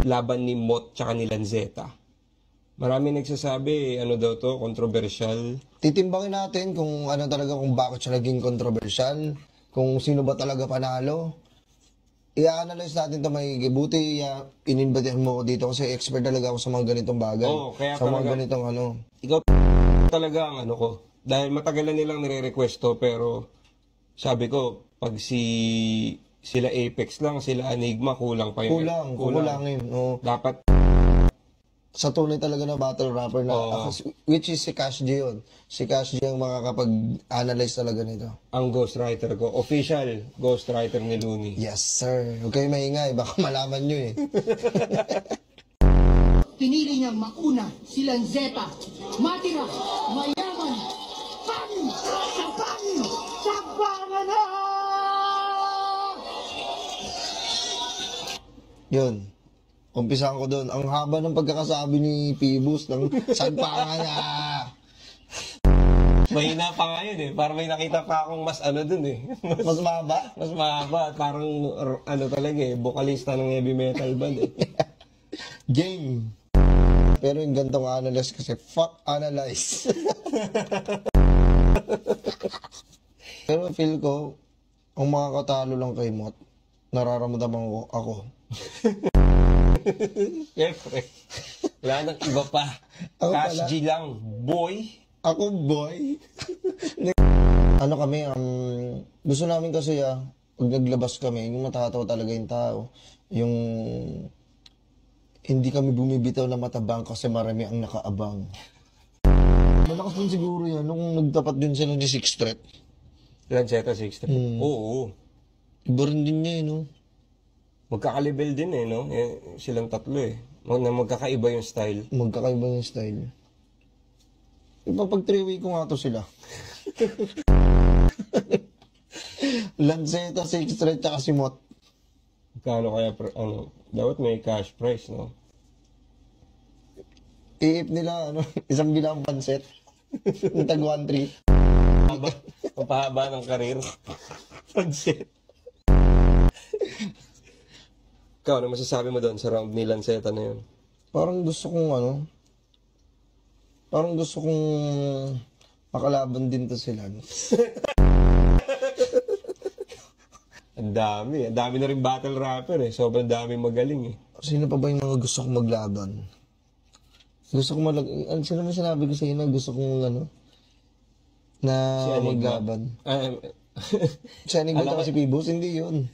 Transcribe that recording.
laban ni Mot tsaka ni Lanzetta. Marami nagsasabi, ano daw to, controversial. Titimbangin natin kung ano talaga, kung bakit siya naging controversial, kung sino ba talaga panalo. I-analyze natin ito maigi. Buti ininbatihan mo ko dito kasi expert talaga ako sa mga ganitong bagay. Oo, kaya sa talaga, mga ganitong ano. Ikaw talaga ang ano ko. Dahil matagal na nilang nire-request to, pero sabi ko, pag sila Apex lang, sila Enigma, kulang pa yun. Kukulangin. Oh. Dapat sa tunay talaga na battle rapper na, which is si Cash G yun. Si Cash G ang makakapag-analyze talaga nito. Ang ghostwriter ko, official ghostwriter ni Looney. Yes, sir. Huwag kayo maingay, baka malaman nyo eh. Pinili niyang mauna si Lanzetta, matira, mayaman, pangin, sabangan na! Yun. Umpisahan ko doon. Ang haba ng pagkakasabi ni Pibus ng sagpangan na. Mahina pa nga yun eh. Parang may nakita pa akong mas ano dun eh. Mas mahaba? Mas mahaba. Parang ano talaga eh. Vocalista ng heavy metal band eh. Game. Pero yung gantong analyze kasi, fuck analyze. Pero feel ko, ang mga katalo lang kay Mot, nararamdaman ko ako. Siyempre. Wala nang iba pa. Cash G lang. Boy. Ako boy. Ano kami, gusto namin kasi pag naglabas kami, yung matatawa talaga yung tao. Yung hindi kami bumibitaw na matabang kasi marami ang nakaabang. Malakas din siguro yan nung nagtapat din sila ni Sixth Street. Lanzetta 6th. Oo. Iba rin din niya no? Magkakalibel din eh, no? Silang tatlo eh. Magkakaiba yung style. Magkakaiba yung style. Ipapag 3-way ko nga to sila. Lanzetta, Sixth Street, tsaka si Mot. Kano kaya, dapat may cash price, no? Iip nila, isang bilang panset. Yung tag 1-3. Mapahaba ng karir. Pansit. Ikaw, ano masasabi mo doon sa round ni Lanzetta na yun? Parang gusto kong makalaban din to sila. Ang dami na rin battle rapper eh. Sobrang dami magaling eh. Sino pa ba yung mga gusto kong maglaban? Gusto kong sino naman sinabi ko sa inyo na gusto kong na si maglaban? Si Enigma si Pibus? Hindi yun.